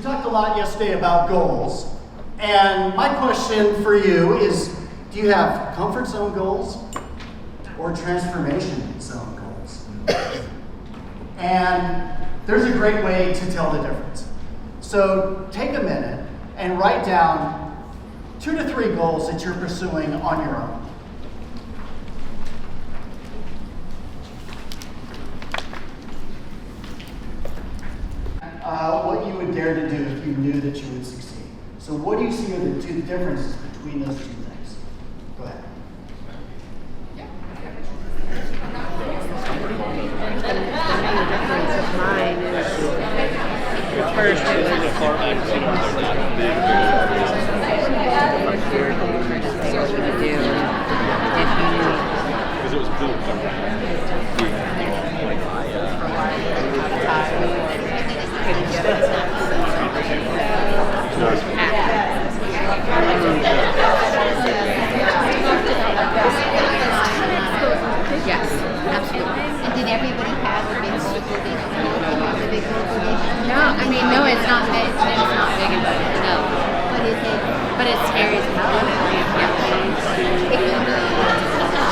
talked a lot yesterday about goals, and my question for you is, do you have comfort zone goals or transformation zone goals? And there's a great way to tell the difference. So take a minute and write down 2 to 3 goals that you're pursuing on your own. What you would dare to do if you knew that you would succeed. So what do you see are the 2 differences between those 2 things? Go ahead. Mine is refers to as what you're going to do if you couldn't get it. Yes, absolutely. And did everybody have a big goal for this? A big goal for this? No, I mean, no, it's not big. It's not big enough. No. What is it? But it's scary as hell.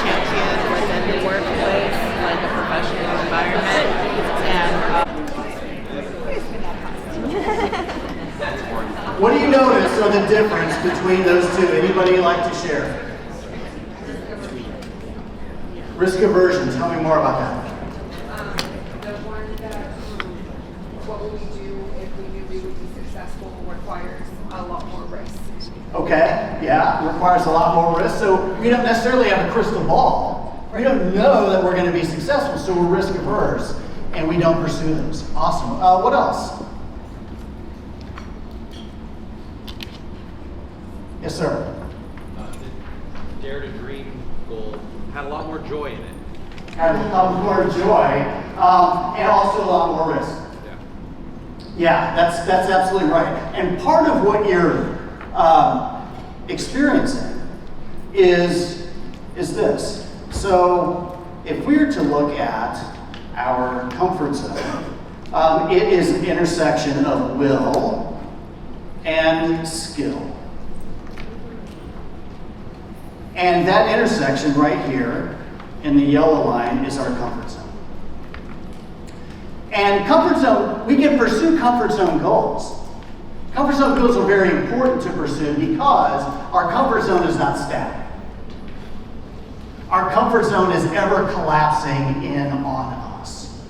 Champion within the workplace, like a professional environment, and What do you notice are the difference between those 2? Anybody like to share? Risk aversion. Tell me more about that. The one that what would we do if we knew we would be successful requires a lot more risk. Okay, yeah, requires a lot more risk. So we don't necessarily have a crystal ball. We don't know that we're going to be successful, so we're risk averse and we don't pursue those. Awesome. What else? Yes, sir. The Dare to Dream goal had a lot more joy in it. Have a lot more joy, and also a lot more risk. Yeah, that's absolutely right. And part of what you're experiencing is this. So if we were to look at our comfort zone, it is an intersection of will and skill. And that intersection right here in the yellow line is our comfort zone. And comfort zone, we can pursue comfort zone goals. Comfort zone goals are very important to pursue because our comfort zone is not static. Our comfort zone is ever collapsing in on us.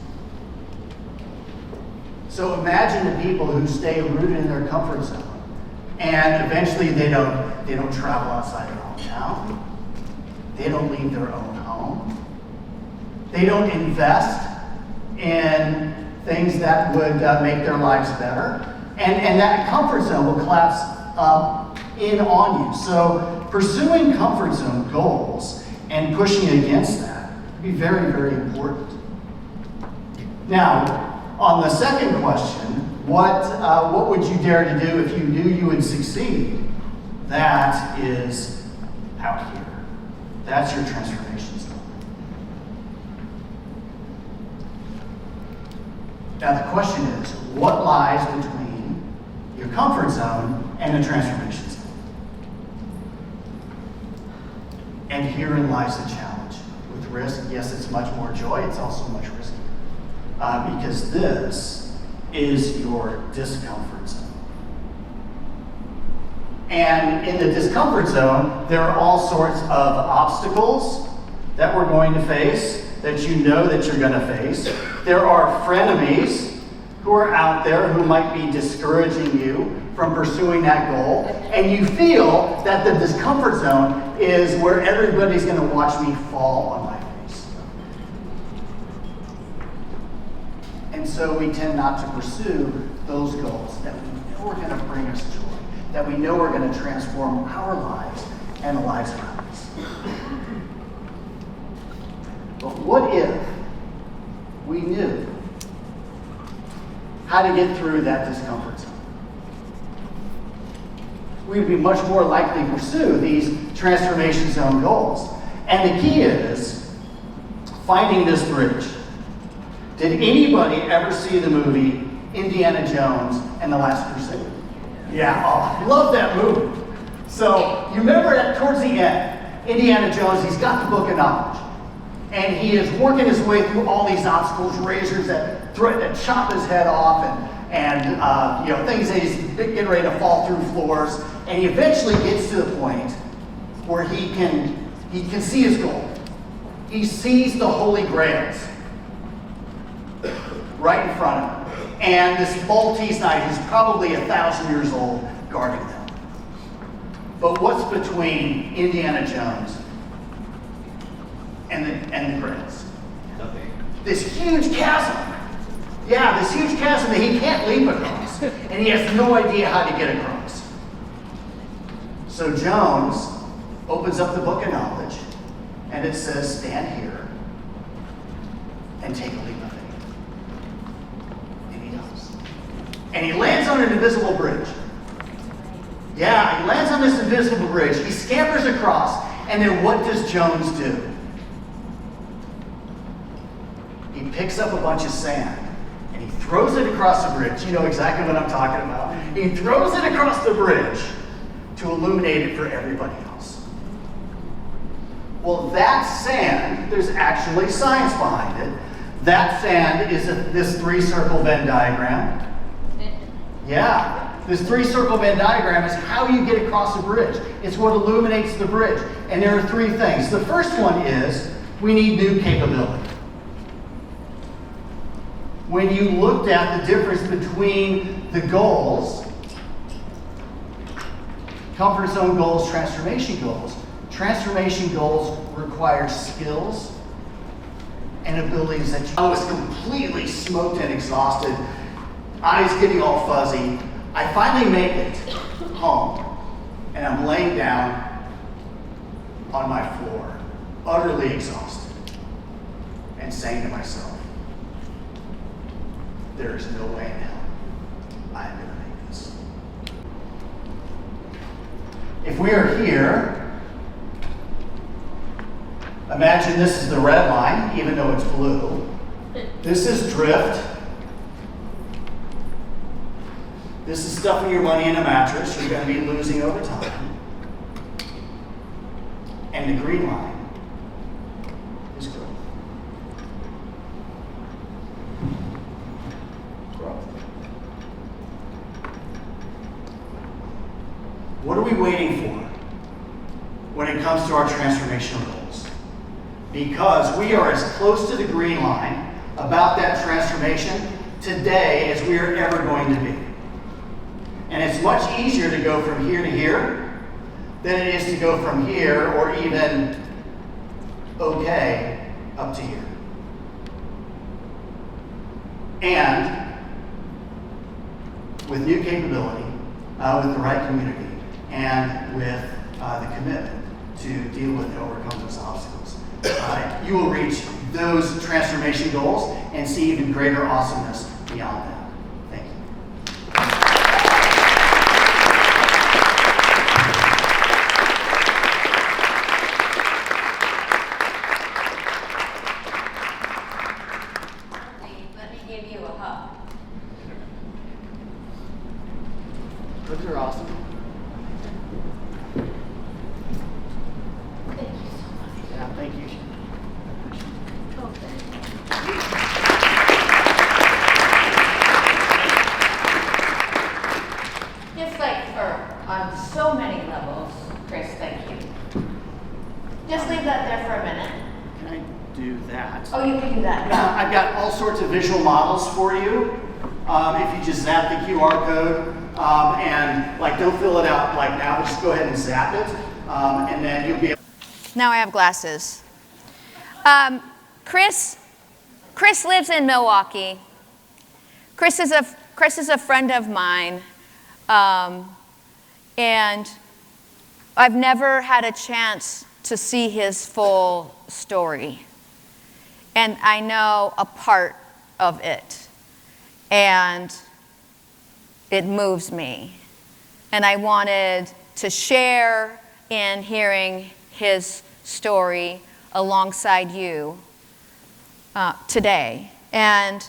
So imagine the people who stay rooted in their comfort zone and eventually they don't travel outside their hometown. They don't leave their own home. They don't invest in things that would make their lives better. And that comfort zone will collapse in on you. So pursuing comfort zone goals and pushing against that would be very, very important. Now, on the second question, what would you dare to do if you knew you would succeed? That is out here. That's your transformation zone. Now the question is, what lies between your comfort zone and the transformation zone? And herein lies the challenge. With risk, yes, it's much more joy, it's also much riskier. Because this is your discomfort zone. And in the discomfort zone, there are all sorts of obstacles that we're going to face, that you know that you're going to face. There are frenemies who are out there who might be discouraging you from pursuing that goal. And you feel that the discomfort zone is where everybody's going to watch me fall on my face. And so we tend not to pursue those goals that we know are going to bring us joy, that we know are going to transform our lives and the lives around us. But what if we knew how to get through that discomfort zone? We'd be much more likely to pursue these transformation zone goals. And the key is finding this bridge. Did anybody ever see the movie Indiana Jones and the Last Crusade. Yeah, oh, I love that movie. So you remember that towards the end, Indiana Jones, he's got the book of knowledge. And he is working his way through all these obstacles, razors that chop his head off, and you know, things that he's getting ready to fall through floors. And he eventually gets to the point where he can see his goal. He sees the Holy Grails right in front of him. And this Maltese knight who's probably 1,000 years old guarding them. But what's between Indiana Jones and the Grails? Nothing. This huge chasm. Yeah, this huge chasm that he can't leap across. And he has no idea how to get across. So Jones opens up the book of knowledge, and it says, stand here and take a leap of faith. And he does. And he lands on an invisible bridge. Yeah, he lands on this invisible bridge. He scampers across, and then what does Jones do? He picks up a bunch of sand, and he throws it across the bridge. You know exactly what I'm talking about. He throws it across the bridge to illuminate it for everybody else. Well, that sand, there's actually science behind it. That sand is this three-circle Venn diagram. Yeah. This three-circle Venn diagram is how you get across the bridge. It's what illuminates the bridge. And there are three things. The first one is we need new capability. When you looked at the difference between the goals, comfort zone goals, transformation goals require skills and abilities that I was completely smoked and exhausted, eyes getting all fuzzy. I finally make it home, and I'm laying down on my floor, utterly exhausted, and saying to myself, there is no way in hell I'm going to make this. If we are here, imagine this is the red line, even though it's blue. This is drift. This is stuffing your money in a mattress you're going to be losing over time. And the green line is growth. Growth. What are we waiting for when it comes to our transformational goals? Because we are as close to the green line about that transformation today as we are ever going to be. And it's much easier to go from here to here than it is to go from here, or even okay, up to here. And with new capability, with the right community, and with the commitment to deal with and overcome those obstacles, you will reach those transformation goals and see even greater awesomeness beyond that. Thank you. Let me give you a hug. Those are awesome. Thank you so much. Yeah, thank you. Oh, thank you. Just like on so many levels, Chris, thank you. Just leave that there for a minute. Can I do that? Oh, you can do that, yeah. I've got all sorts of visual models for you. If you just zap the QR code and don't fill it out like now, but just go ahead and zap it, and then you'll be able. Now I have glasses. Chris lives in Milwaukee. Chris is a friend of mine, and I've never had a chance to see his full story. And I know a part of it, and it moves me. And I wanted to share in hearing his story alongside you today. And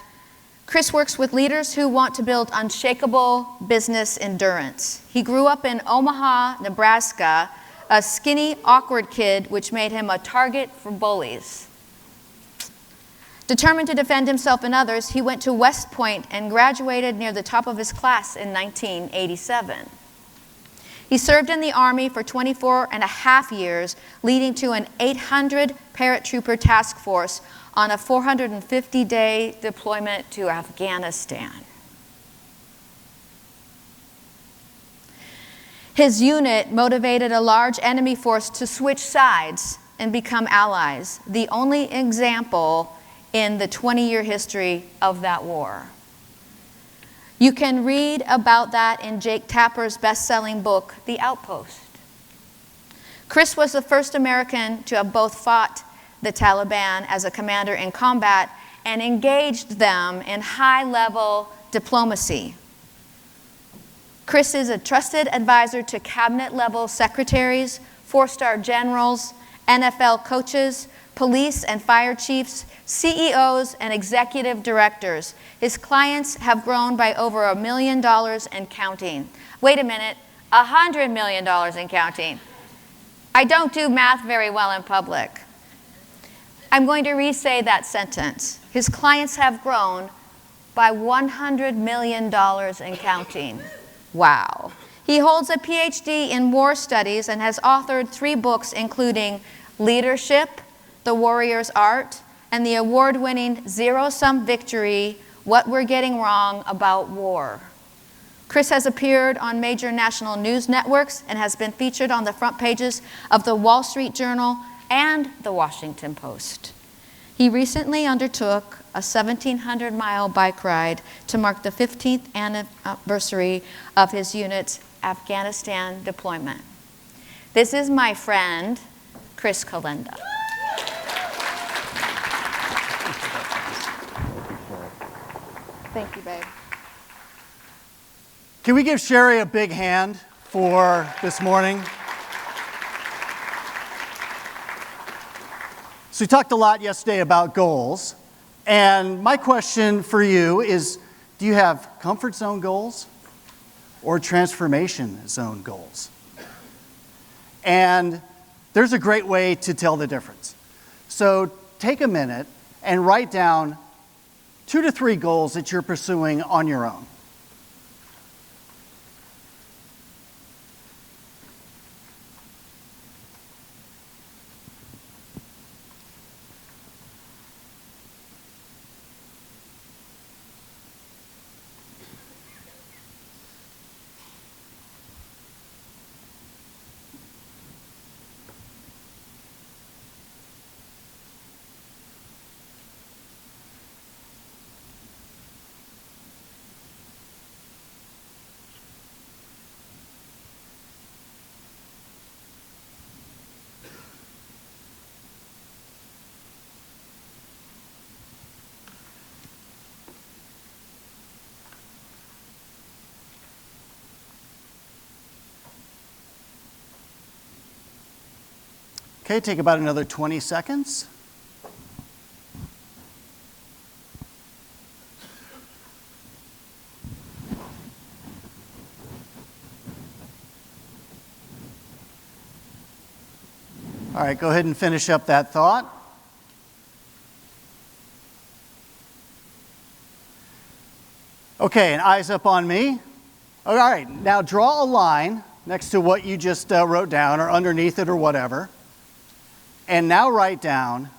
Chris works with leaders who want to build unshakable business endurance. He grew up in Omaha, Nebraska, a skinny, awkward kid, which made him a target for bullies. Determined to defend himself and others, he went to West Point and graduated near the top of his class in 1987. He served in the Army for 24 and a half years, leading to an 800 paratrooper task force on a 450-day deployment to Afghanistan. His unit motivated a large enemy force to switch sides and become allies, the only example in the 20-year history of that war. You can read about that in Jake Tapper's best-selling book, The Outpost. Chris was the first American to have both fought the Taliban as a commander in combat and engaged them in high-level diplomacy. Chris is a trusted advisor to cabinet-level secretaries, four-star generals, NFL coaches, police and fire chiefs, CEOs, and executive directors. His clients have grown by over $1 million and counting. Wait a minute, $100 million and counting. I don't do math very well in public. I'm going to re-say that sentence. His clients have grown by $100 million and counting. Wow. He holds a PhD in war studies and has authored 3 books, including Leadership, The Warrior's Art, and the award-winning Zero-Sum Victory, What We're Getting Wrong About War. Chris has appeared on major national news networks and has been featured on the front pages of the Wall Street Journal and the Washington Post. He recently undertook a 1,700-mile bike ride to mark the 15th anniversary of his unit's Afghanistan deployment. This is my friend, Chris Kalenda. Thank you, babe. Can we give Sherry a big hand for this morning? So we talked a lot yesterday about goals, and my question for you is, do you have comfort zone goals or transformation zone goals? And there's a great way to tell the difference. So take a minute and write down 2 to 3 goals that you're pursuing on your own. Okay, take about another 20 seconds. All right, go ahead and finish up that thought. Okay, and eyes up on me. All right, now draw a line next to what you just wrote down or underneath it or whatever. And now write down,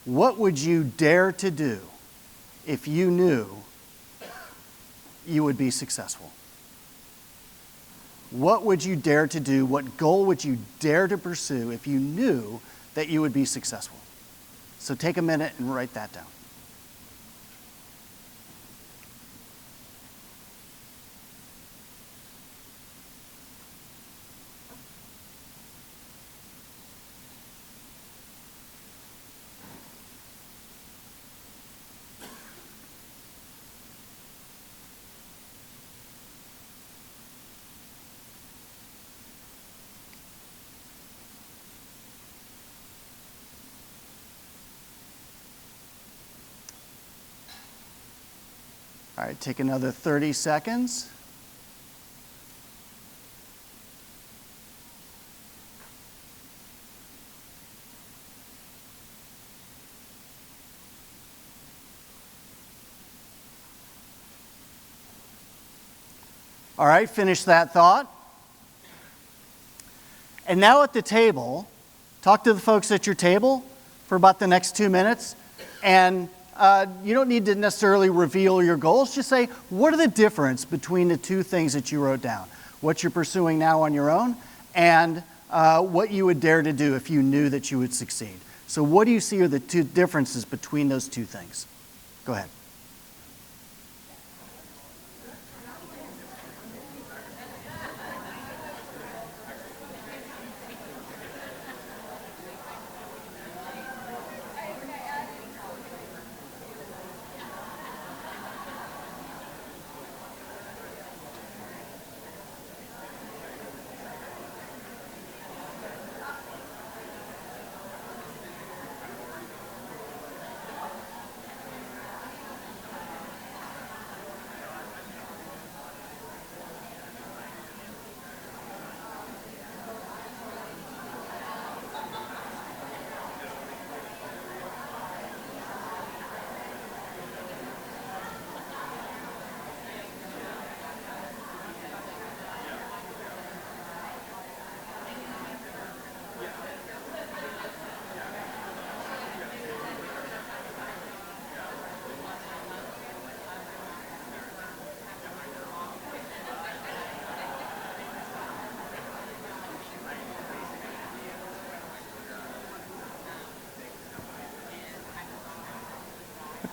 what would you dare to do if you knew you would be successful? What would you dare to do? What goal would you dare to pursue if you knew that you would be successful? So take a minute and write that down. All right, take another 30 seconds. All right, finish that thought. And now at the table, talk to the folks at your table for about the next 2 minutes. And you don't need to necessarily reveal your goals. Just say, what are the difference between the two things that you wrote down? What you're pursuing now on your own, and what you would dare to do if you knew that you would succeed. So what do you see are the two differences between those two things? Go ahead.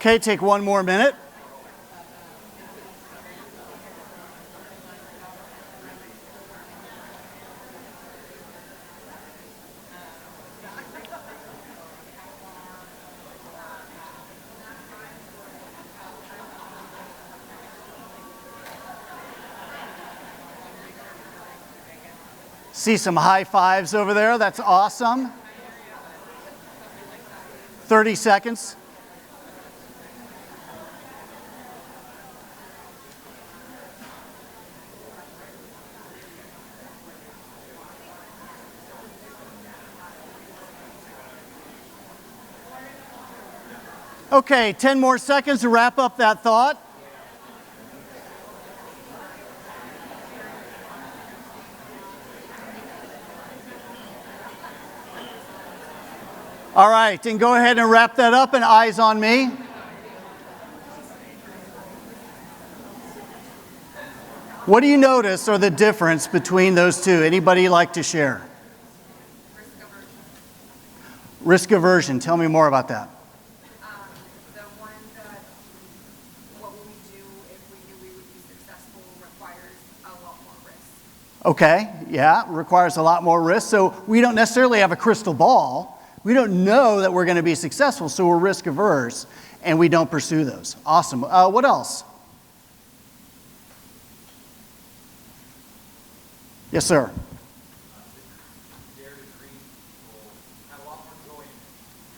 Okay, take one more minute. See some high fives over there. That's awesome. 30 seconds. Okay, 10 more seconds to wrap up that thought. All right, and go ahead and wrap that up, and eyes on me. What do you notice are the difference between those two? Anybody like to share? Risk aversion. Tell me more about that. The one that what will we do if we knew we would be successful requires a lot more risk. Okay, yeah, requires a lot more risk. So we don't necessarily have a crystal ball. We don't know that we're going to be successful, so we're risk averse, and we don't pursue those. Awesome. What else? Yes, sir.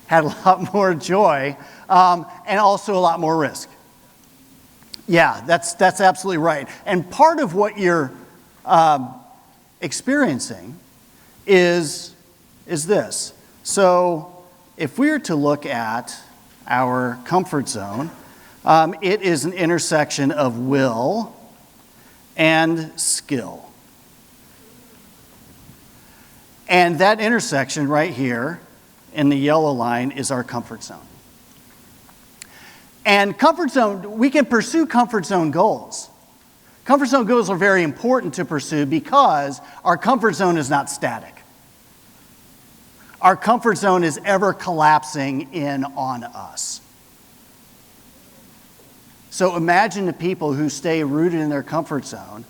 Had a lot more joy, and also a lot more risk. Yeah, that's absolutely right. And part of what you're experiencing is this. So if we were to look at our comfort zone, it is an intersection of will and skill. And that intersection right here in the yellow line is our comfort zone. And comfort zone, we can pursue comfort zone goals. Comfort zone goals are very important to pursue because our comfort zone is not static. Our comfort zone is ever collapsing in on us. So imagine the people who stay rooted in their comfort zone,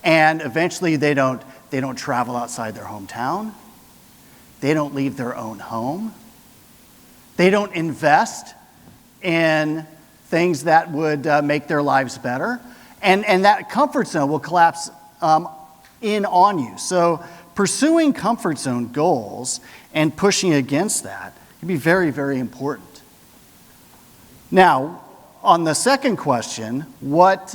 and eventually they don't travel outside their hometown. They don't leave their own home. They don't invest in things that would make their lives better. And that comfort zone will collapse in on you. So pursuing comfort zone goals and pushing against that can be very, very important. Now, on the second question, what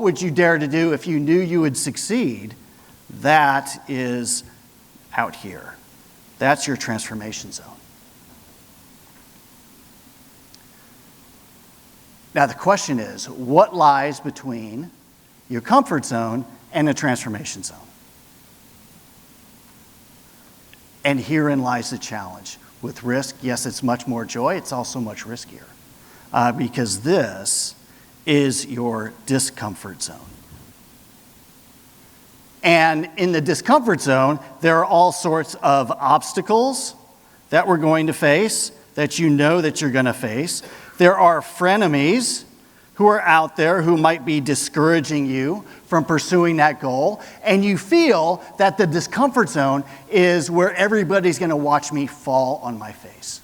would you dare to do if you knew you would succeed? That is out here. That's your transformation zone. Now the question is, what lies between your comfort zone and a transformation zone? And herein lies the challenge. With risk, yes, it's much more joy, it's also much riskier. Because this is your discomfort zone. And in the discomfort zone, there are all sorts of obstacles that we're going to face, that you know that you're going to face. There are frenemies who are out there who might be discouraging you from pursuing that goal, and you feel that the discomfort zone is where everybody's going to watch me fall on my face.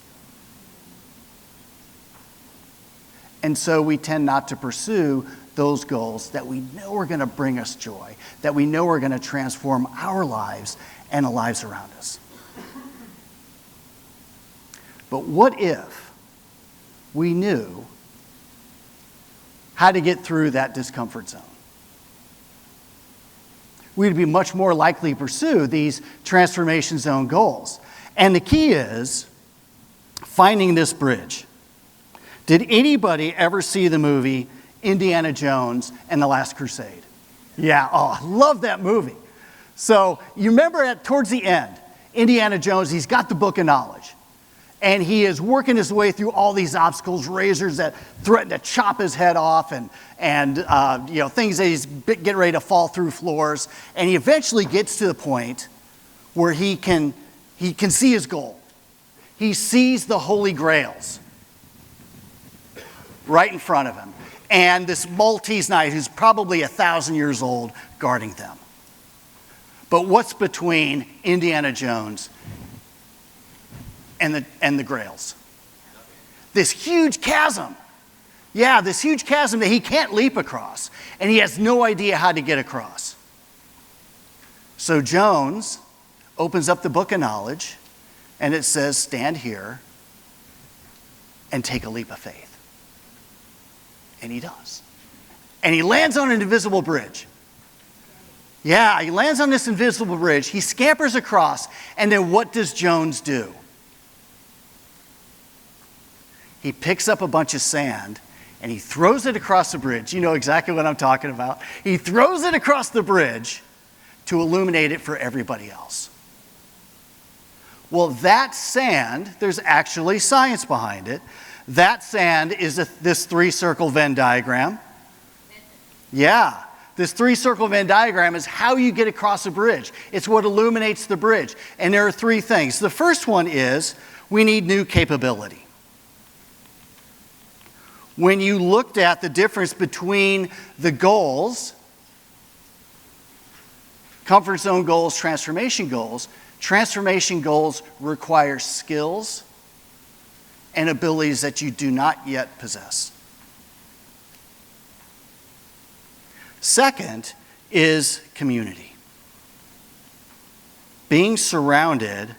And so we tend not to pursue those goals that we know are going to bring us joy, that we know are going to transform our lives and the lives around us. But what if we knew how to get through that discomfort zone? We'd be much more likely to pursue these transformation zone goals. And the key is finding this bridge. Did anybody ever see the movie Indiana Jones and the Last Crusade? Yeah, oh, I love that movie. So you remember towards the end, Indiana Jones, he's got the book of knowledge. And he is working his way through all these obstacles, razors that threaten to chop his head off, and things that he's getting ready to fall through floors. And he eventually gets to the point where he can see his goal. He sees the Holy Grails right in front of him, and this Maltese knight who's probably 1,000 years old guarding them. But what's between Indiana Jones and the Grails? This huge chasm. Yeah, this huge chasm that he can't leap across, and he has no idea how to get across. So Jones opens up the book of knowledge, and it says, stand here and take a leap of faith. And he does. And he lands on an invisible bridge. Yeah, he lands on this invisible bridge. He scampers across, and then what does Jones do? He picks up a bunch of sand, and he throws it across the bridge. You know exactly what I'm talking about. He throws it across the bridge to illuminate it for everybody else. Well, that sand, there's actually science behind it. That sand is this three-circle Venn diagram. Yeah, this three-circle Venn diagram is how you get across a bridge. It's what illuminates the bridge. And there are three things. The first one is we need new capability. When you looked at the difference between the goals, comfort zone goals, transformation goals require skills and abilities that you do not yet possess. Second is community. Being surrounded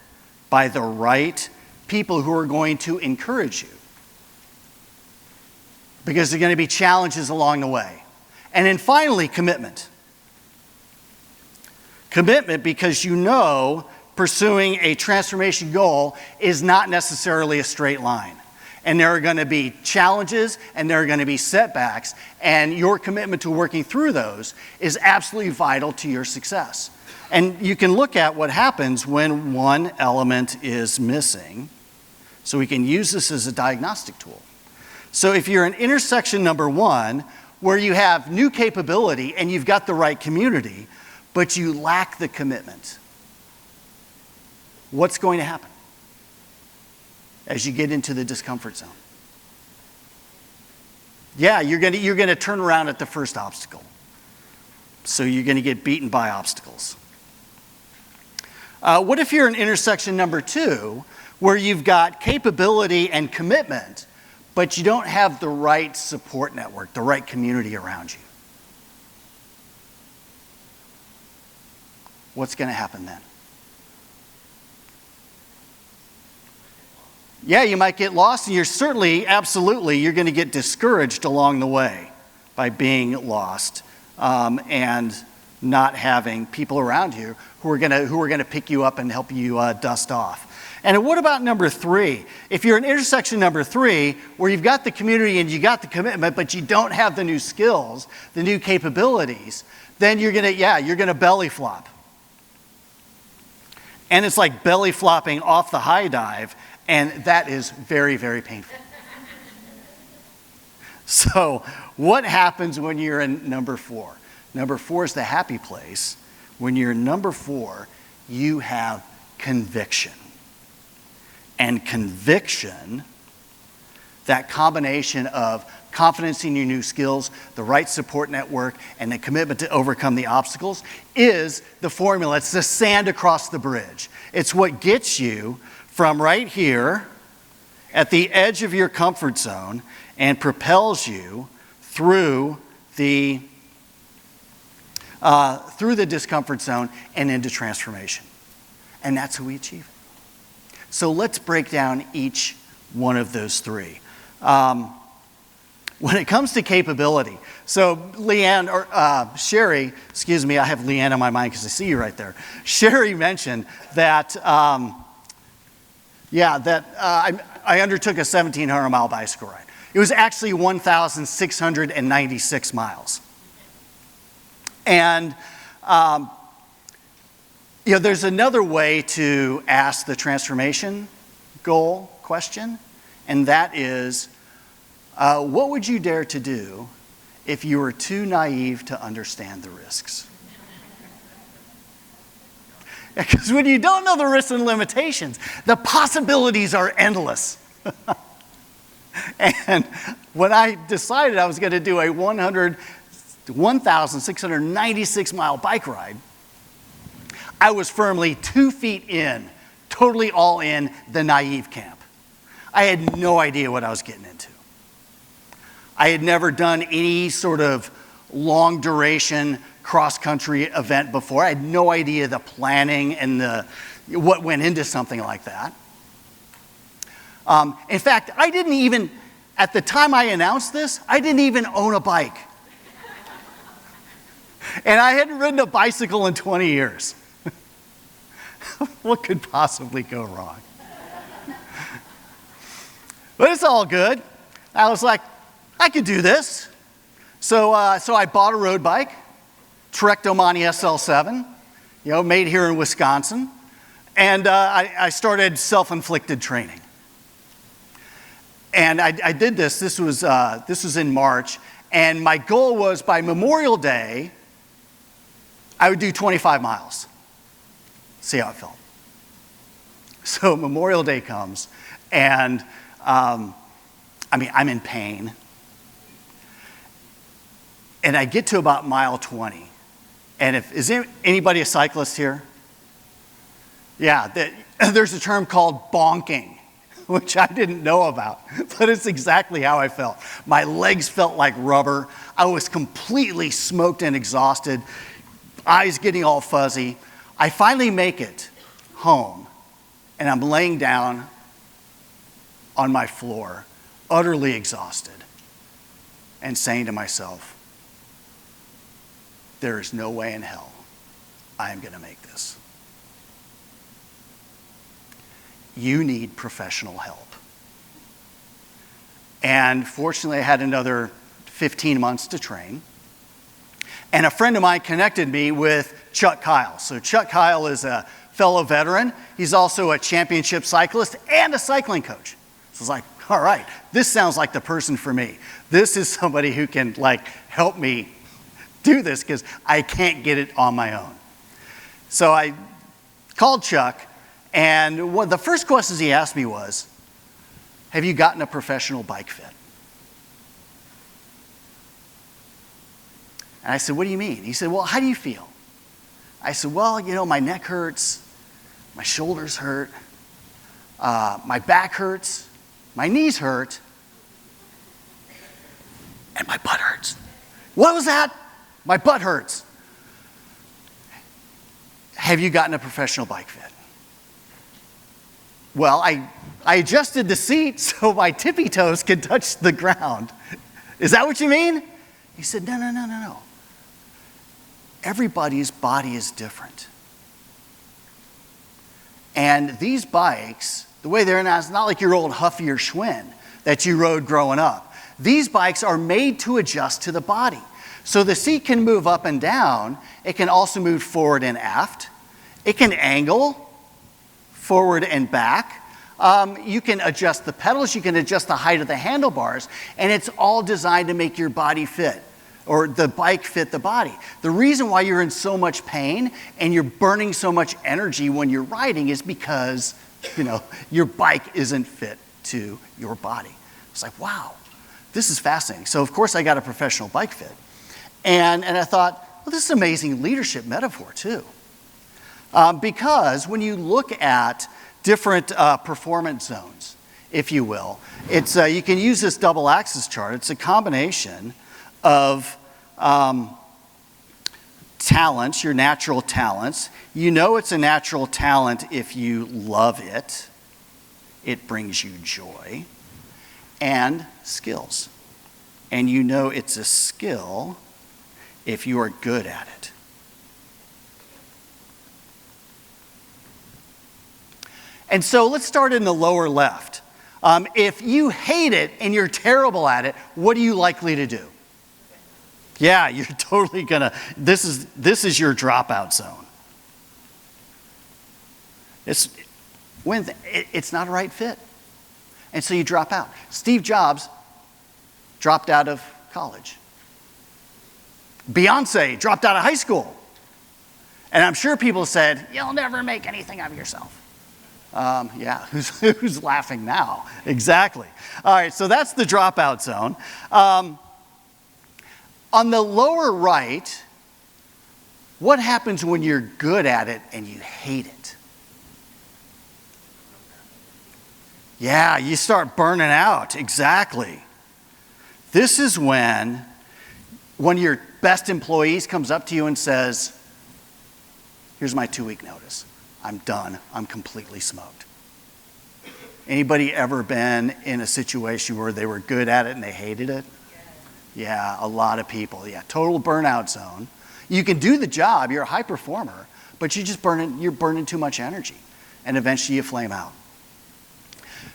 by the right people who are going to encourage you. Because there are going to be challenges along the way. And then finally, commitment. Commitment because you know pursuing a transformation goal is not necessarily a straight line. And there are going to be challenges and there are going to be setbacks, and your commitment to working through those is absolutely vital to your success. And you can look at what happens when one element is missing, so we can use this as a diagnostic tool. So if you're in intersection number one, where you have new capability and you've got the right community, but you lack the commitment, what's going to happen as you get into the discomfort zone? Yeah, you're going to turn around at the first obstacle. So you're going to get beaten by obstacles. What if you're in intersection number two, where you've got capability and commitment, but you don't have the right support network, the right community around you? What's going to happen then? yeah, you might get lost, and you're certainly, absolutely, you're going to get discouraged along the way by being lost and not having people around you who are going to pick you up and help you dust off. And what about number 3? If you're in intersection number 3, where you've got the community and you got the commitment, but you don't have the new skills, the new capabilities, then you're gonna belly flop. And it's like belly flopping off the high dive, and that is very, very painful. So what happens when you're in number 4? Number 4 is the happy place. When you're in number 4, you have conviction. And conviction, that combination of confidence in your new skills, the right support network, and the commitment to overcome the obstacles is the formula. It's the sand across the bridge. It's what gets you from right here at the edge of your comfort zone and propels you through the discomfort zone and into transformation. And that's how we achieve it. So let's break down each one of those 3. When it comes to capability, so Leanne, or Sherry, excuse me, I have Leanne on my mind because I see you right there. Sherry mentioned that, I undertook a 1,700-mile bicycle ride. It was actually 1,696 miles. And there's another way to ask the transformation goal question, and that is, what would you dare to do if you were too naive to understand the risks? Because when you don't know the risks and limitations, the possibilities are endless. And when I decided I was going to do a 1,696-mile bike ride, I was firmly 2 feet in, totally all in the naive camp. I had no idea what I was getting into. I had never done any sort of long duration cross-country event before. I had no idea the planning and what went into something like that. In fact, I didn't even, at the time I announced this, I didn't even own a bike. And I hadn't ridden a bicycle in 20 years. What could possibly go wrong? But it's all good. I was like, I could do this. So I bought a road bike, Trek Domani SL7, made here in Wisconsin. And I started self-inflicted training. And I did this. This was in March. And my goal was by Memorial Day, I would do 25 miles. See how it felt. So Memorial Day comes, and I'm in pain. And I get to about mile 20. And is anybody a cyclist here? Yeah, there's a term called bonking, which I didn't know about, but it's exactly how I felt. My legs felt like rubber. I was completely smoked and exhausted, eyes getting all fuzzy. I finally make it home, and I'm laying down on my floor, utterly exhausted, and saying to myself, there is no way in hell I am going to make this. You need professional help. And fortunately, I had another 15 months to train. And a friend of mine connected me with Chuck Kyle. So Chuck Kyle is a fellow veteran. He's also a championship cyclist and a cycling coach. So I was like, all right, this sounds like the person for me. This is somebody who can help me do this because I can't get it on my own. So I called Chuck, and one of the first questions he asked me was, have you gotten a professional bike fit? And I said, what do you mean? He said, well, how do you feel? I said, well, my neck hurts, my shoulders hurt, my back hurts, my knees hurt, and my butt hurts. What was that? My butt hurts. Have you gotten a professional bike fit? Well, I adjusted the seat so my tippy toes could touch the ground. Is that what you mean? He said, no. Everybody's body is different. And these bikes, the way they're now, it's not like your old Huffy or Schwinn that you rode growing up. These bikes are made to adjust to the body. So the seat can move up and down. It can also move forward and aft. It can angle forward and back. You can adjust the pedals. You can adjust the height of the handlebars. And it's all designed to make your body fit, or the bike fit the body. The reason why you're in so much pain and you're burning so much energy when you're riding is because, your bike isn't fit to your body. It's like, wow, this is fascinating. So of course I got a professional bike fit. And I thought, well, this is an amazing leadership metaphor too. Because when you look at different performance zones, if you will, it's you can use this double axis chart. It's a combination of talents, your natural talents. You know it's a natural talent if you love it. It brings you joy. And skills. And you know it's a skill if you are good at it. And so let's start in the lower left. If you hate it and you're terrible at it, what are you likely to do? Yeah, you're totally gonna, this is your dropout zone. It's not a right fit. And so you drop out. Steve Jobs dropped out of college. Beyonce dropped out of high school. And I'm sure people said, you'll never make anything of yourself. Yeah, who's laughing now? Exactly. All right, so that's the dropout zone. On the lower right, what happens when you're good at it and you hate it? Yeah, you start burning out. Exactly. This is when one of your best employees comes up to you and says, here's my 2-week notice. I'm done. I'm completely smoked. Anybody ever been in a situation where they were good at it and they hated it? Yeah, a lot of people. Yeah, total burnout zone. You can do the job. You're a high performer, but you're burning too much energy, and eventually you flame out.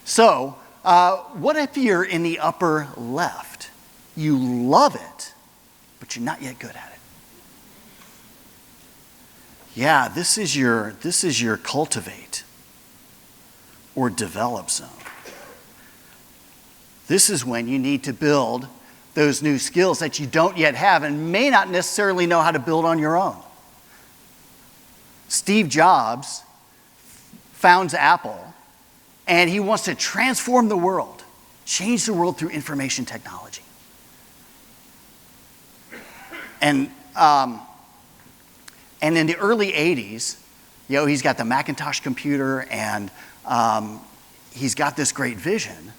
So, what if you're in the upper left? You love it, but you're not yet good at it. Yeah, this is your cultivate or develop zone. This is when you need to build those new skills that you don't yet have and may not necessarily know how to build on your own. Steve Jobs founds Apple, and he wants to transform the world, change the world through information technology. And in the early 80s, he's got the Macintosh computer, and he's got this great vision.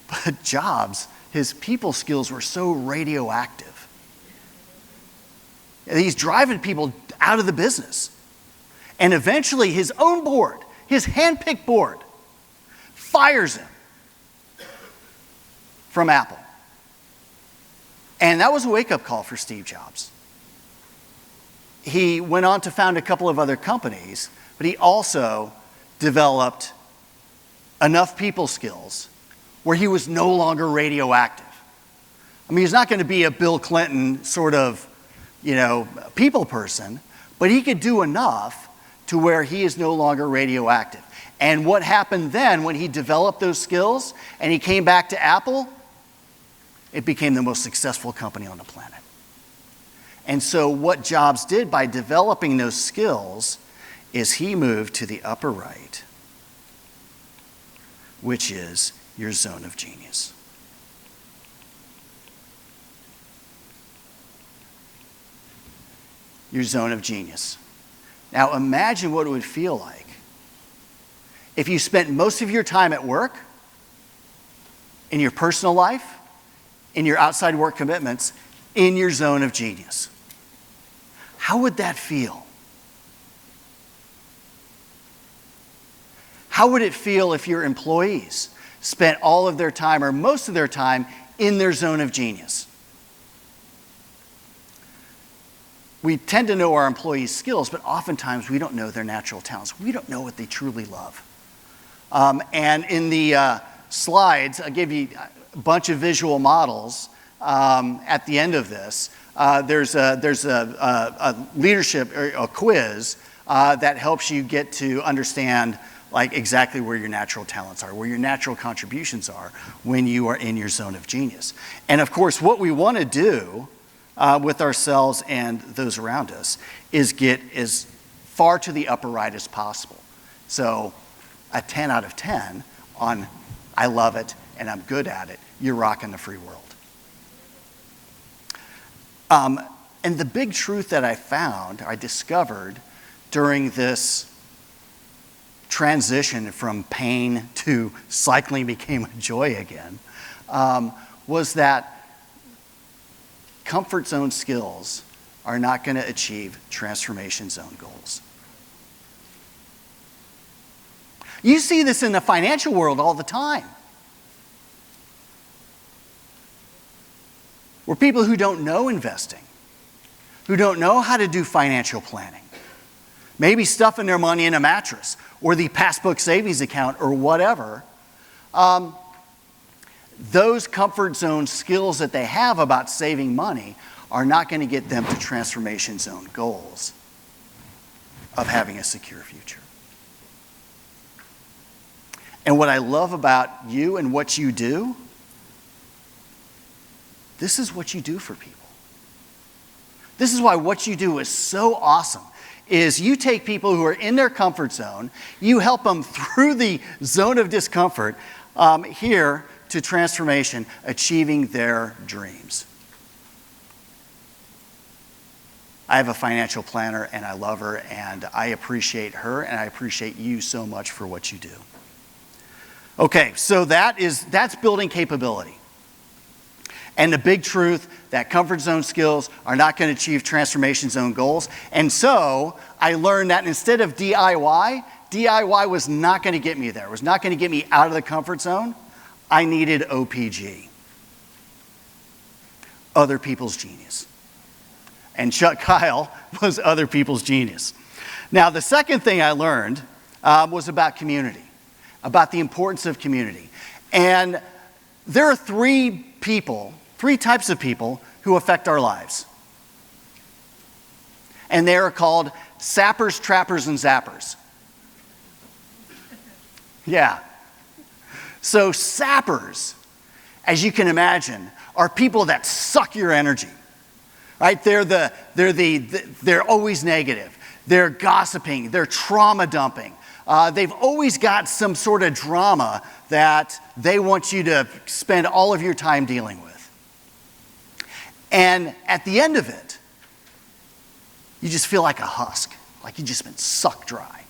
But Jobs, his people skills were so radioactive. He's driving people out of the business. And eventually his own board, his handpicked board, fires him from Apple. And that was a wake-up call for Steve Jobs. He went on to found a couple of other companies, but he also developed enough people skills where he was no longer radioactive. I mean, he's not going to be a Bill Clinton sort of, people person, but he could do enough to where he is no longer radioactive. And what happened then when he developed those skills and he came back to Apple, it became the most successful company on the planet. And so what Jobs did by developing those skills is he moved to the upper right, which is your zone of genius. Your zone of genius. Now imagine what it would feel like if you spent most of your time at work, in your personal life, in your outside work commitments, in your zone of genius. How would that feel? How would it feel if your employees spent all of their time or most of their time in their zone of genius? We tend to know our employees' skills, but oftentimes we don't know their natural talents. We don't know what they truly love. And in the slides, I gave you a bunch of visual models at the end of this. There's a leadership or a quiz that helps you get to understand like exactly where your natural talents are, where your natural contributions are when you are in your zone of genius. And of course, what we want to do with ourselves and those around us is get as far to the upper right as possible. So a 10 out of 10 on I love it and I'm good at it, you're rocking the free world. And the big truth that I discovered during this transition from pain to cycling became a joy again, was that comfort zone skills are not going to achieve transformation zone goals. You see this in the financial world all the time, where people who don't know investing, who don't know how to do financial planning, maybe stuffing their money in a mattress or the passbook savings account or whatever, those comfort zone skills that they have about saving money are not going to get them to transformation zone goals of having a secure future. And what I love about you and what you do, this is what you do for people. This is why what you do is so awesome, is you take people who are in their comfort zone, you help them through the zone of discomfort here to transformation, achieving their dreams. I have a financial planner and I love her and I appreciate her and I appreciate you so much for what you do. Okay, so that's building capability. And the big truth that comfort zone skills are not going to achieve transformation zone goals. And so I learned that instead of DIY was not going to get me there. It was not going to get me out of the comfort zone. I needed OPG, other people's genius. And Chuck Kyle was other people's genius. Now, the second thing I learned was about community, about the importance of community. And there are three types of people who affect our lives. And they are called sappers, trappers, and zappers. Yeah. So sappers, as you can imagine, are people that suck your energy. Right? They're always negative. They're gossiping. They're trauma dumping. They've always got some sort of drama that they want you to spend all of your time dealing with. And at the end of it, you just feel like a husk, like you've just been sucked dry.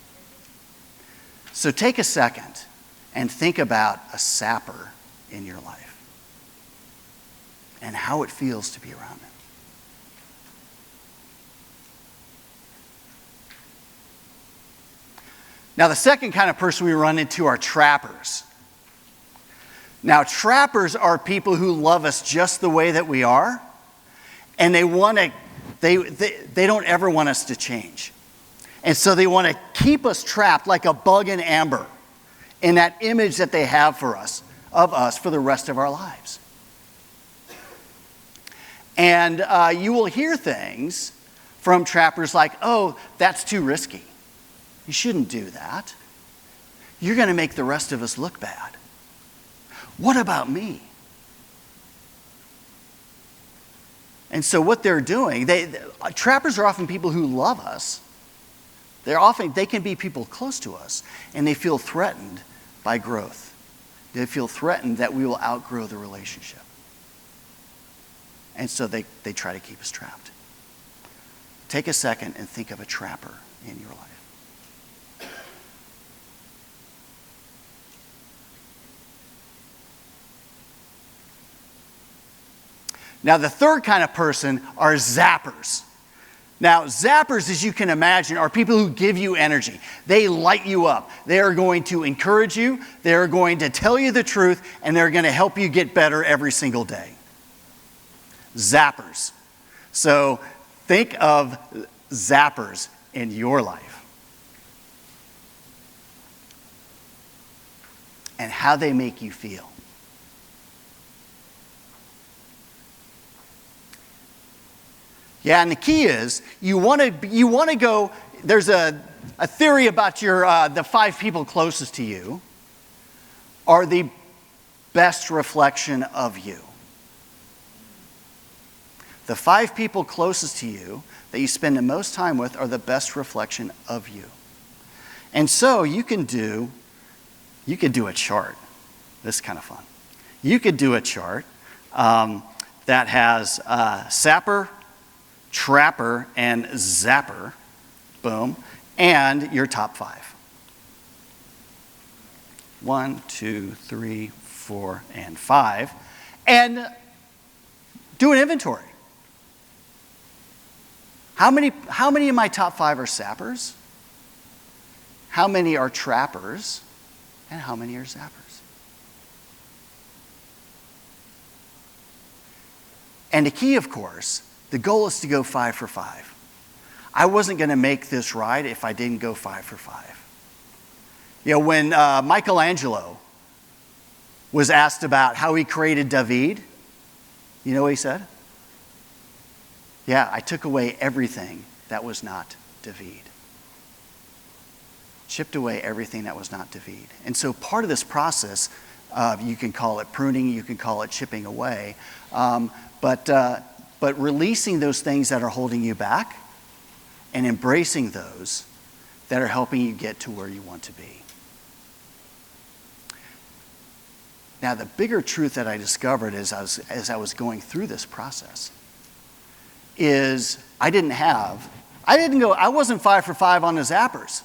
So take a second and think about a sapper in your life and how it feels to be around them. Now, the second kind of person we run into are trappers. Now, trappers are people who love us just the way that we are, and they don't ever want us to change. And so they want to keep us trapped like a bug in amber in that image that they have of us for the rest of our lives. And you will hear things from trappers like, oh, that's too risky. You shouldn't do that. You're going to make the rest of us look bad. What about me? And so what they're doing, trappers are often people who love us. They can be people close to us, and they feel threatened by growth. They feel threatened that we will outgrow the relationship. And so they try to keep us trapped. Take a second and think of a trapper in your life. Now, the third kind of person are zappers. Now, zappers, as you can imagine, are people who give you energy. They light you up. They are going to encourage you. They are going to tell you the truth, and they're going to help you get better every single day. Zappers. So think of zappers in your life and how they make you feel. Yeah, and the key is you want to go. There's a theory about the 5 people closest to you are the best reflection of you. The 5 people closest to you that you spend the most time with are the best reflection of you. And so you could do a chart. This is kind of fun. You could do a chart that has sapper, trapper, and zapper, boom, and your top 5. 1, 2, 3, 4, and 5. And do an inventory. How many of my top 5 are sappers? How many are trappers? And how many are zappers? And the key, of course, the goal is to go 5 for 5. I wasn't going to make this ride if I didn't go 5 for 5. You know, when Michelangelo was asked about how he created David, you know what he said? Yeah, I took away everything that was not David. Chipped away everything that was not David. And so part of this process, you can call it pruning, you can call it chipping away, but releasing those things that are holding you back and embracing those that are helping you get to where you want to be. Now, the bigger truth that I discovered as I was going through this process is I wasn't 5 for 5 on the zappers.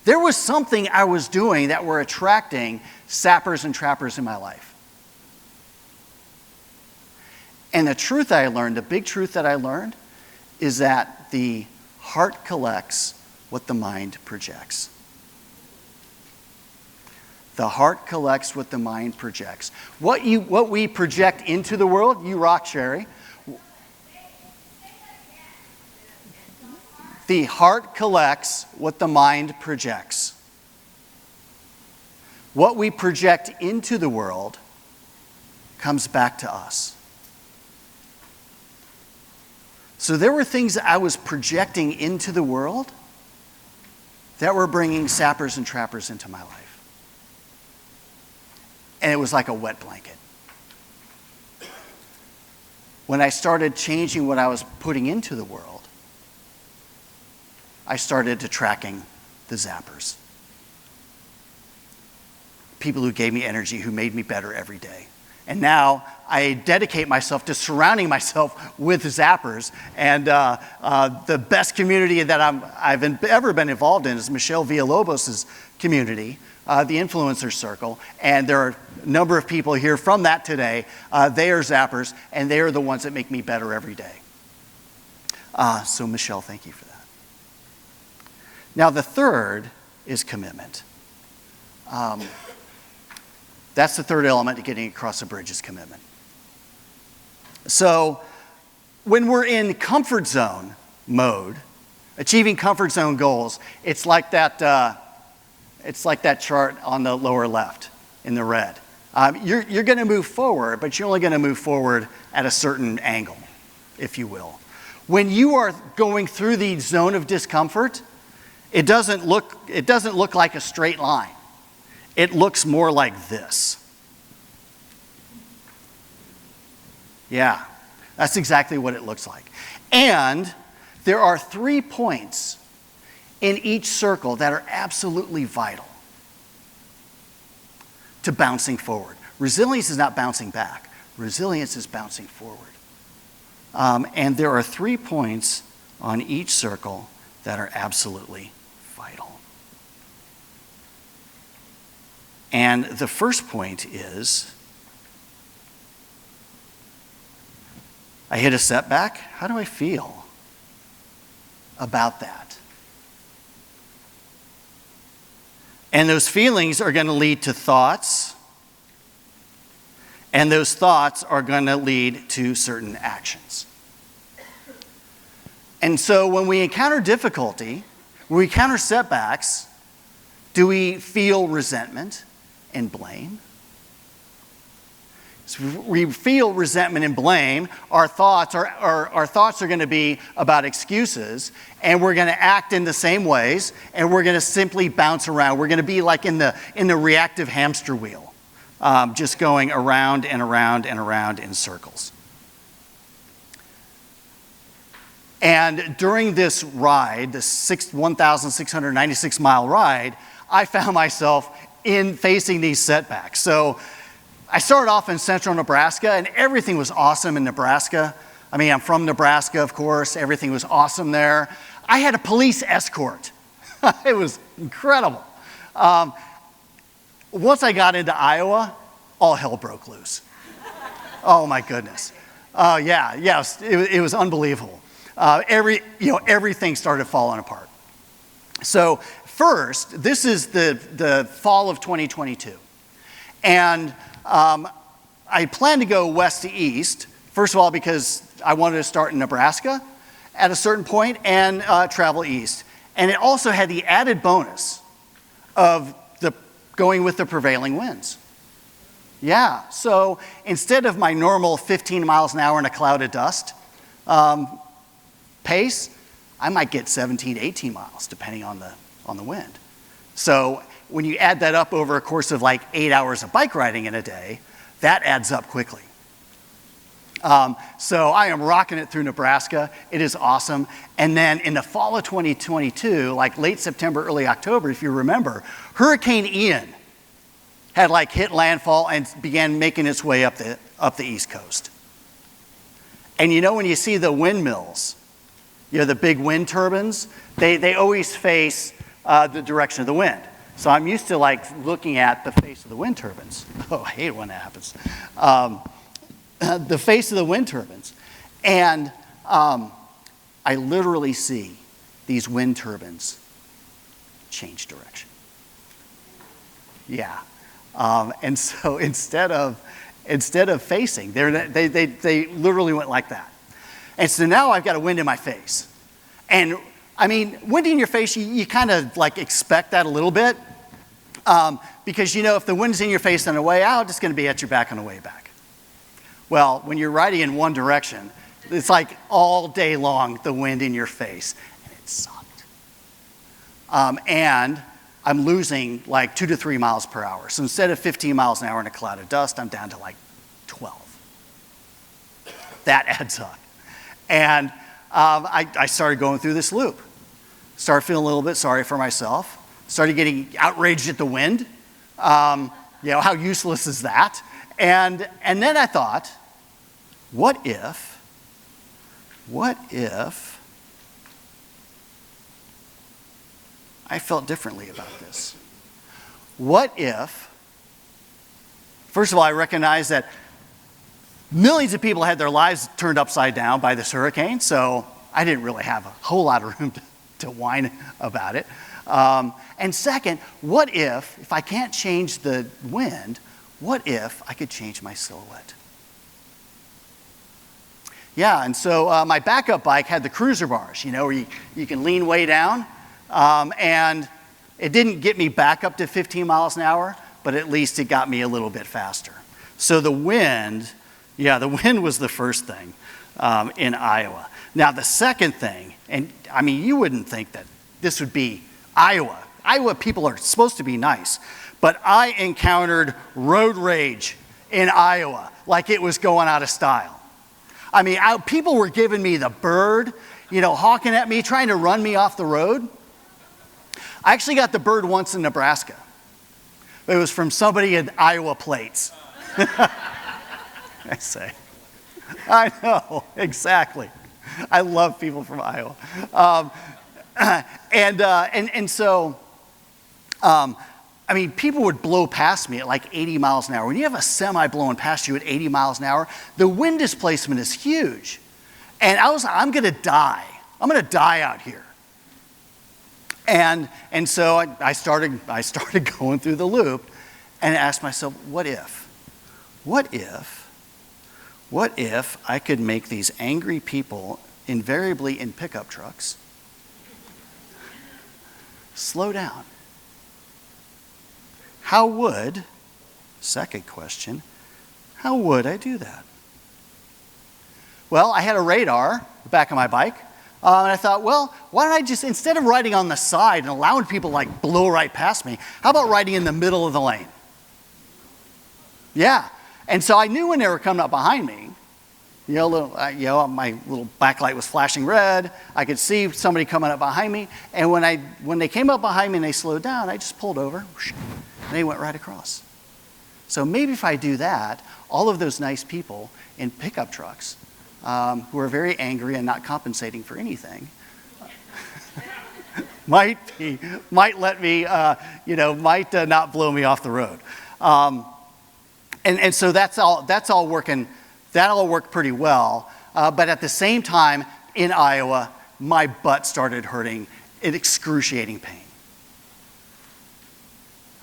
There was something I was doing that were attracting sappers and trappers in my life. And the truth I learned, the big truth that I learned, is that the heart collects what the mind projects. The heart collects what the mind projects. What we project into the world, you rock, Sherry. The heart collects what the mind projects. What we project into the world comes back to us. So there were things that I was projecting into the world that were bringing sappers and trappers into my life. And it was like a wet blanket. When I started changing what I was putting into the world, I started attracting the zappers. People who gave me energy, who made me better every day. And now I dedicate myself to surrounding myself with zappers. And the best community that I've ever been involved in is Michelle Villalobos' community, the influencer circle. And there are a number of people here from that today. They are zappers, and they are the ones that make me better every day. So Michelle, thank you for that. Now the third is commitment. That's the third element to getting across a bridge is commitment. So when we're in comfort zone mode, achieving comfort zone goals, it's like that chart on the lower left in the red. You're going to move forward, but you're only going to move forward at a certain angle, if you will. When you are going through the zone of discomfort, it doesn't look like a straight line. It looks more like this. Yeah, that's exactly what it looks like. And there are 3 points in each circle that are absolutely vital to bouncing forward. Resilience is not bouncing back. Resilience is bouncing forward. And there are 3 points on each circle that are absolutely vital. And the first point is, I hit a setback. How do I feel? about that. And those feelings are going to lead to thoughts, and those thoughts are going to lead to certain actions. And so when we encounter difficulty, when we encounter setbacks, do we feel resentment and blame? So we feel resentment and blame. Our thoughts are going to be about excuses, and we're going to act in the same ways, and we're going to simply bounce around. We're going to be like in the reactive hamster wheel, just going around and around and around in circles. And during this ride, this 1,696 mile ride, I found myself facing these setbacks. So I started off in central Nebraska, and everything was awesome in Nebraska. I mean, I'm from Nebraska, of course. Everything was awesome there. I had a police escort. It was incredible. Once I got into Iowa, all hell broke loose. Oh, my goodness. It was unbelievable. Everything started falling apart. So first, this is the fall of 2022. And I planned to go west to east, first of all, because I wanted to start in Nebraska at a certain point and travel east. And it also had the added bonus of going with the prevailing winds. Yeah, so instead of my normal 15 miles an hour in a cloud of dust pace, I might get 17, 18 miles, depending on the wind. So when you add that up over a course of like 8 hours of bike riding in a day, that adds up quickly. So I am rocking it through Nebraska. It is awesome. And then in the fall of 2022, like late September, early October, if you remember, Hurricane Ian had like hit landfall and began making its way up the East Coast. And you know when you see the windmills, the big wind turbines, they always face the direction of the wind. So I'm used to like looking at the face of the wind turbines. Oh, I hate it when that happens. The face of the wind turbines. And I literally see these wind turbines change direction. Yeah. And so instead of facing, they literally went like that. And so now I've got a wind in my face. And I mean, wind in your face, you kind of like expect that a little bit. Because if the wind's in your face on the way out, it's going to be at your back on the way back. Well, when you're riding in one direction, it's like all day long, the wind in your face. And it sucked. And I'm losing like 2 to 3 miles per hour. So instead of 15 miles an hour in a cloud of dust, I'm down to like 12. That adds up. And I started going through this loop. Started feeling a little bit sorry for myself. Started getting outraged at the wind. How useless is that? And then I thought, what if I felt differently about this? What if, first of all, I recognize that millions of people had their lives turned upside down by this hurricane, so I didn't really have a whole lot of room to whine about it. And second, what if I can't change the wind, what if I could change my silhouette? Yeah, and so my backup bike had the cruiser bars, where you can lean way down. And it didn't get me back up to 15 miles an hour, but at least it got me a little bit faster. So the wind was the first thing in Iowa. Now the second thing, and I mean, you wouldn't think that this would be Iowa. Iowa people are supposed to be nice, but I encountered road rage in Iowa like it was going out of style. I mean, people were giving me the bird, hawking at me, trying to run me off the road. I actually got the bird once in Nebraska. It was from somebody in Iowa plates. I say. I know, exactly. I love people from Iowa. So, people would blow past me at like 80 miles an hour. When you have a semi blowing past you at 80 miles an hour, the wind displacement is huge. And I'm going to die I'm going to die out here. And so I started going through the loop and asked myself, what if? What if I could make these angry people, invariably in pickup trucks, slow down? How would, second question, how would I do that? Well, I had a radar on the back of my bike, and I thought, well, why don't I just, instead of riding on the side and allowing people like blow right past me, how about riding in the middle of the lane? Yeah, and so I knew when they were coming up behind me, my little backlight was flashing red. I could see somebody coming up behind me, and when they came up behind me and they slowed down, I just pulled over, and they went right across. So maybe if I do that, all of those nice people in pickup trucks who are very angry and not compensating for anything might let me, not blow me off the road. And so that's all working. That all worked pretty well. But at the same time, in Iowa, my butt started hurting in excruciating pain.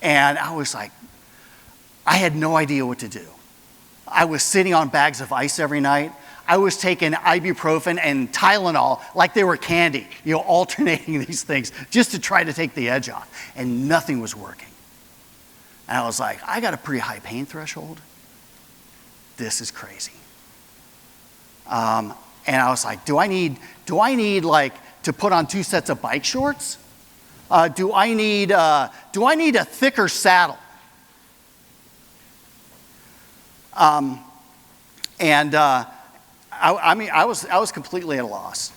And I was like, I had no idea what to do. I was sitting on bags of ice every night. I was taking ibuprofen and Tylenol like they were candy, alternating these things just to try to take the edge off. And nothing was working. And I was like, I got a pretty high pain threshold. This is crazy. And I was like, do I need like to put on 2 sets of bike shorts? Do I need a thicker saddle? I was completely at a loss.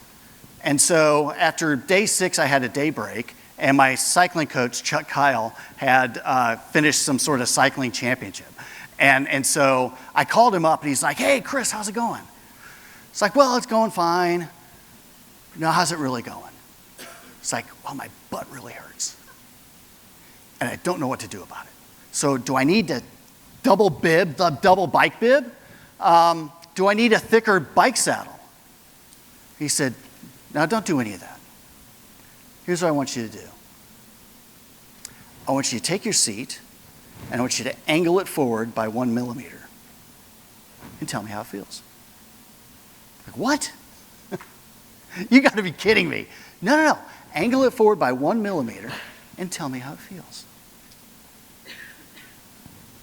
And so after day 6, I had a day break, and my cycling coach, Chuck Kyle, had finished some sort of cycling championship. And so I called him up, and he's like, hey, Chris, how's it going? It's like, well, it's going fine. No, how's it really going? It's like, well, my butt really hurts. And I don't know what to do about it. So do I need to double bike bib? Do I need a thicker bike saddle? He said, no, don't do any of that. Here's what I want you to do. I want you to take your seat, and I want you to angle it forward by 1 millimeter and tell me how it feels. Like, what? You got to be kidding me. No. Angle it forward by 1 millimeter and tell me how it feels.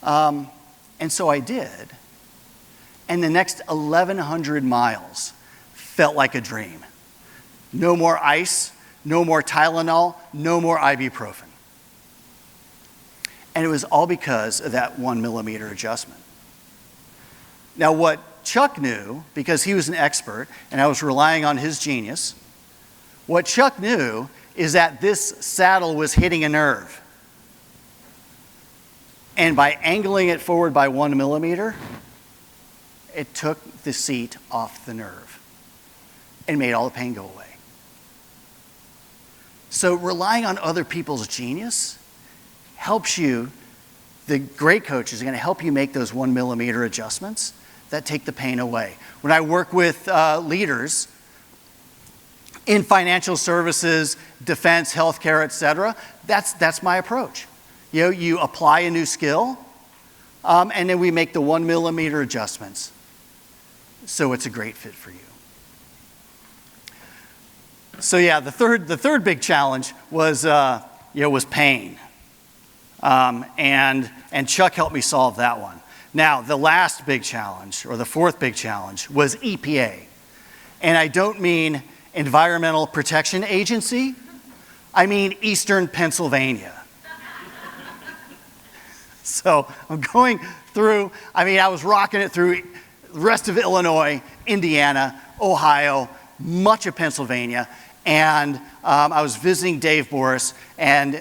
And so I did. And the next 1,100 miles felt like a dream. No more ice, no more Tylenol, no more ibuprofen. And it was all because of that 1 millimeter adjustment. Now, what Chuck knew, because he was an expert and I was relying on his genius, what Chuck knew is that this saddle was hitting a nerve. And by angling it forward by 1 millimeter, it took the seat off the nerve and made all the pain go away. So relying on other people's genius helps you. The great coaches are going to help you make those 1 millimeter adjustments that take the pain away. When I work with leaders in financial services, defense, healthcare, et cetera, that's my approach. You apply a new skill, and then we make the 1 millimeter adjustments so it's a great fit for you. So yeah, the third big challenge was pain, and Chuck helped me solve that one. Now the last big challenge, or the fourth big challenge, was EPA, and I don't mean Environmental Protection Agency. I mean Eastern Pennsylvania. So I'm going through. I was rocking it through the rest of Illinois, Indiana, Ohio, much of Pennsylvania. And I was visiting Dave Boris, and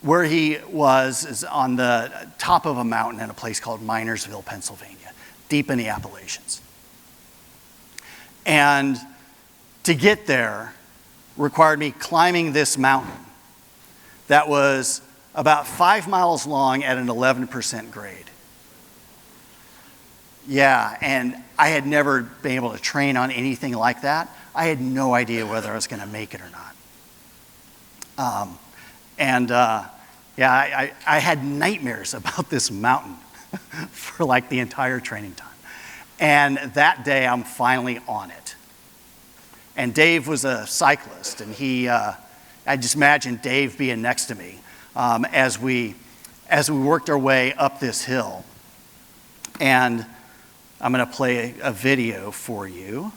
where he was is on the top of a mountain in a place called Minersville, Pennsylvania, deep in the Appalachians. And to get there required me climbing this mountain that was about 5 miles long at an 11% grade. Yeah, and I had never been able to train on anything like that. I had no idea whether I was going to make it or not. Yeah, I had nightmares about this mountain for like the entire training time. And that day, I'm finally on it. And Dave was a cyclist, and I just imagined Dave being next to me as we worked our way up this hill. And I'm going to play a video for you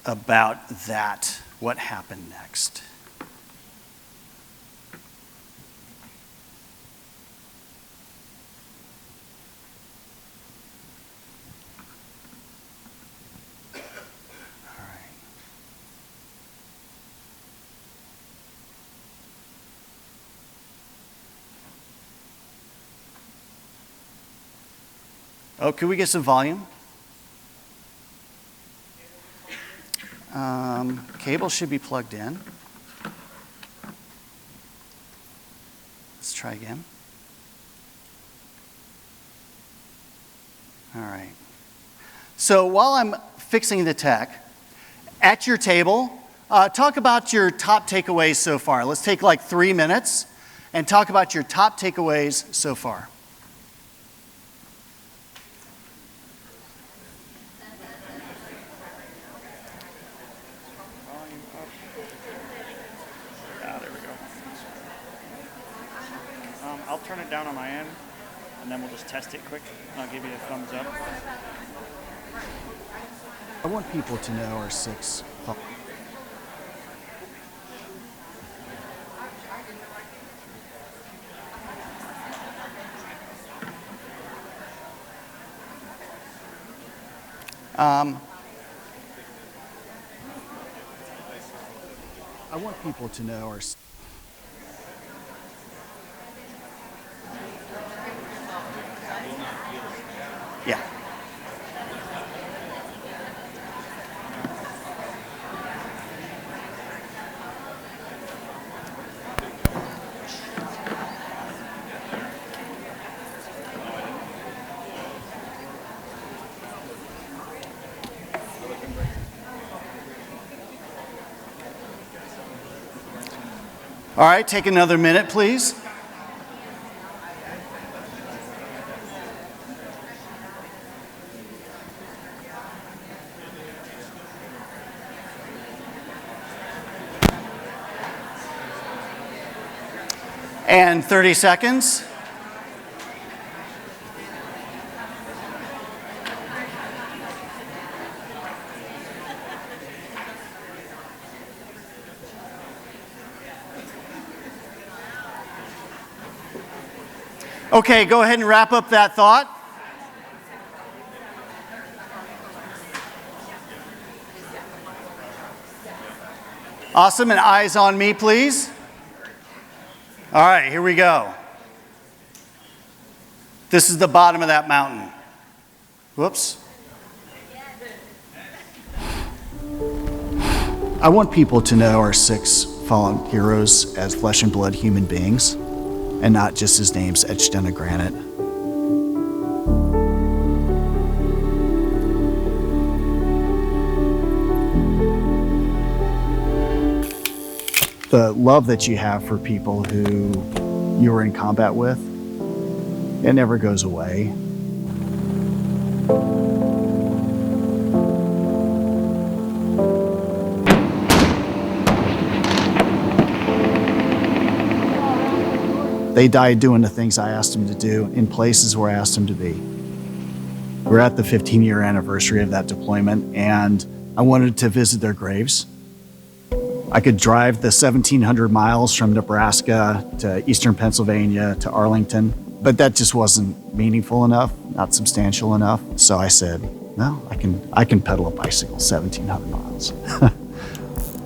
about that, what happened next. Oh, could we get some volume? Cable should be plugged in. Let's try again. All right. So while I'm fixing the tech, at your table, talk about your top takeaways so far. Let's take like 3 minutes and talk about your top takeaways so far. I'll turn it down on my end, and then we'll just test it quick. I'll give you a thumbs up. I want people to know our 6. I want people to know our. Yeah. All right, take another minute, please. And 30 seconds. Okay, go ahead and wrap up that thought. Awesome, and eyes on me, please. All right, here we go. This is the bottom of that mountain. Whoops. I want people to know our 6 fallen heroes as flesh and blood human beings, and not just his names etched into granite. The love that you have for people who you were in combat with, it never goes away. They died doing the things I asked them to do in places where I asked them to be. We're at the 15-year anniversary of that deployment, and I wanted to visit their graves. I could drive the 1,700 miles from Nebraska to eastern Pennsylvania to Arlington, but that just wasn't meaningful enough, not substantial enough. So I said, no, I can pedal a bicycle 1,700 miles.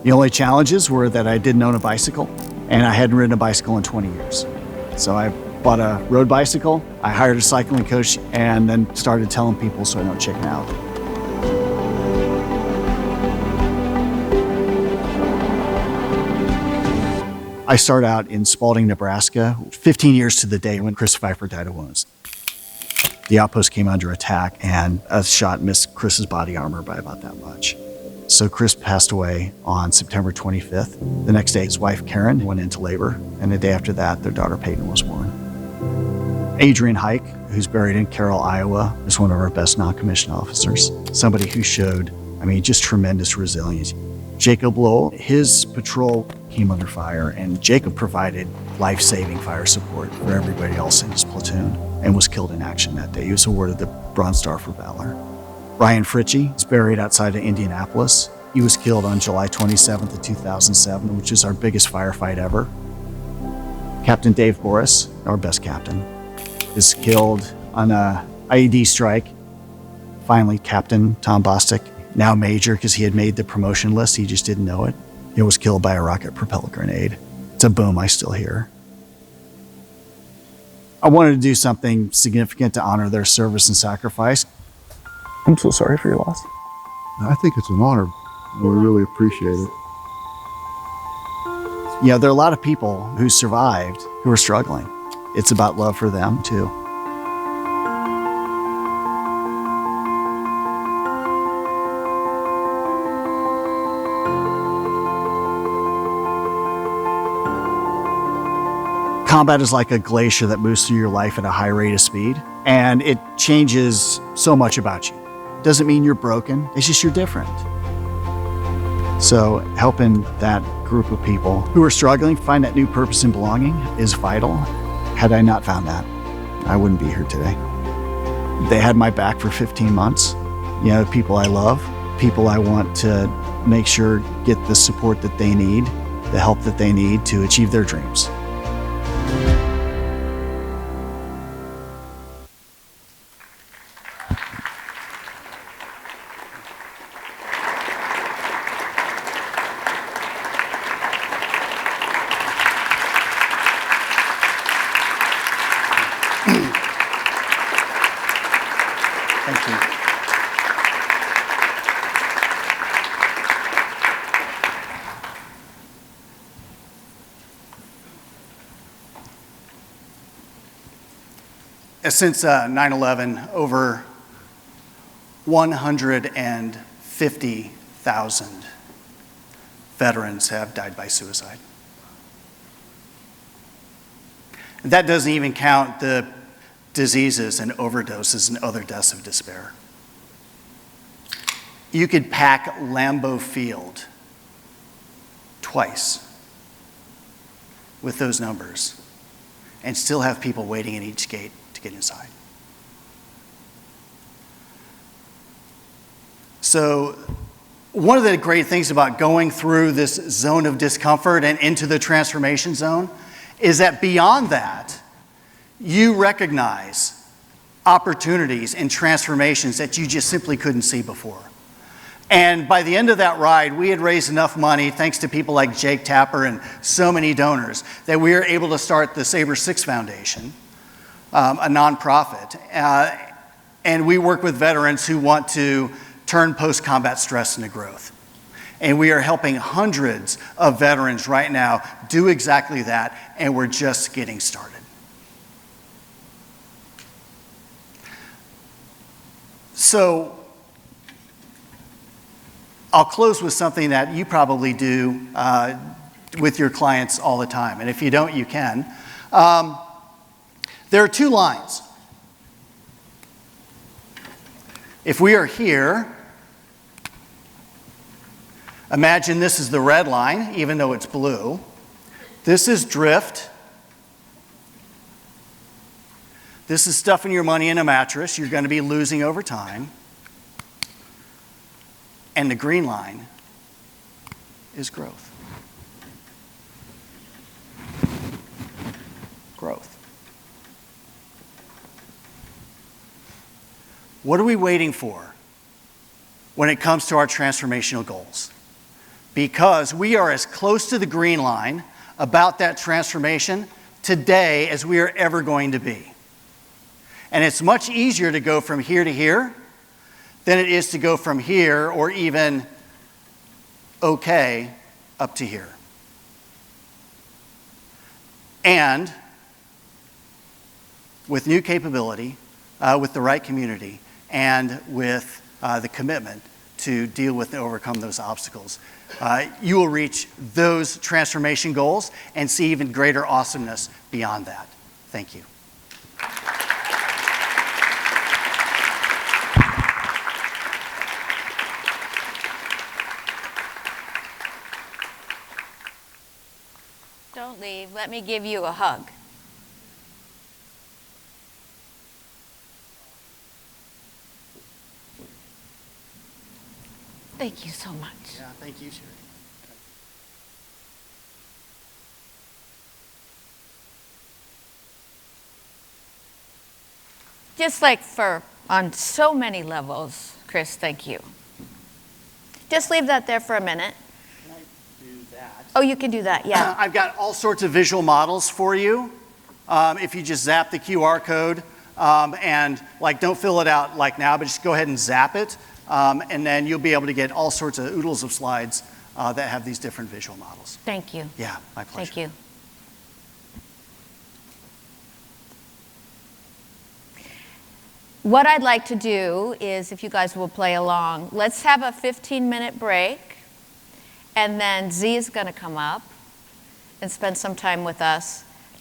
The only challenges were that I didn't own a bicycle, and I hadn't ridden a bicycle in 20 years. So I bought a road bicycle, I hired a cycling coach, and then started telling people so I don't chicken out. I started out in Spalding, Nebraska, 15 years to the day when Chris Pfeiffer died of wounds. The outpost came under attack, and a shot missed Chris's body armor by about that much. So Chris passed away on September 25th. The next day, his wife, Karen, went into labor, and the day after that, their daughter, Peyton, was born. Adrian Hike, who's buried in Carroll, Iowa, is one of our best non-commissioned officers. Somebody who showed, just tremendous resilience. Jacob Lowell, his patrol came under fire, and Jacob provided life-saving fire support for everybody else in his platoon and was killed in action that day. He was awarded the Bronze Star for Valor. Ryan Fritchie is buried outside of Indianapolis. He was killed on July 27th of 2007, which is our biggest firefight ever. Captain Dave Boris, our best captain, is killed on a IED strike. Finally, Captain Tom Bostic, now Major because he had made the promotion list, he just didn't know it. He was killed by a rocket propelled grenade. It's a boom I still hear. I wanted to do something significant to honor their service and sacrifice. I'm so sorry for your loss. I think it's an honor. We really appreciate it. There are a lot of people who survived who are struggling. It's about love for them, too. Combat is like a glacier that moves through your life at a high rate of speed, and it changes so much about you. Doesn't mean you're broken, it's just you're different. So helping that group of people who are struggling find that new purpose and belonging is vital. Had I not found that, I wouldn't be here today. They had my back for 15 months. People I love, people I want to make sure get the support that they need, the help that they need to achieve their dreams. Thank you. Since 9/11, over 150,000 veterans have died by suicide. That doesn't even count the diseases and overdoses and other deaths of despair. You could pack Lambeau Field twice with those numbers and still have people waiting at each gate to get inside. So one of the great things about going through this zone of discomfort and into the transformation zone is that beyond that, you recognize opportunities and transformations that you just simply couldn't see before. And by the end of that ride, we had raised enough money, thanks to people like Jake Tapper and so many donors, that we were able to start the Sabre 6 Foundation, a nonprofit. And we work with veterans who want to turn post-combat stress into growth. And we are helping hundreds of veterans right now do exactly that, and we're just getting started. So I'll close with something that you probably do with your clients all the time. And if you don't, you can. There are two lines. If we are here, imagine this is the red line, even though it's blue. This is drift. This is stuffing your money in a mattress you're going to be losing over time. And the green line is growth. Growth. What are we waiting for when it comes to our transformational goals? Because we are as close to the green line about that transformation today as we are ever going to be. And it's much easier to go from here to here than it is to go from here, or even okay, up to here. And with new capability, with the right community, and with the commitment to deal with and overcome those obstacles, you will reach those transformation goals and see even greater awesomeness beyond that. Thank you. Don't leave. Let me give you a hug. Thank you so much. Yeah, thank you, Sherry. Just like on so many levels, Chris, thank you. Just leave that there for a minute. Can I do that? Oh, you can do that, yeah. I've got all sorts of visual models for you. If you just zap the QR code and don't fill it out like now, but just go ahead and zap it. And then you'll be able to get all sorts of oodles of slides that have these different visual models. Thank you. Yeah, my pleasure. Thank you. What I'd like to do is, if you guys will play along, let's have a 15-minute break, and then Z is going to come up and spend some time with us.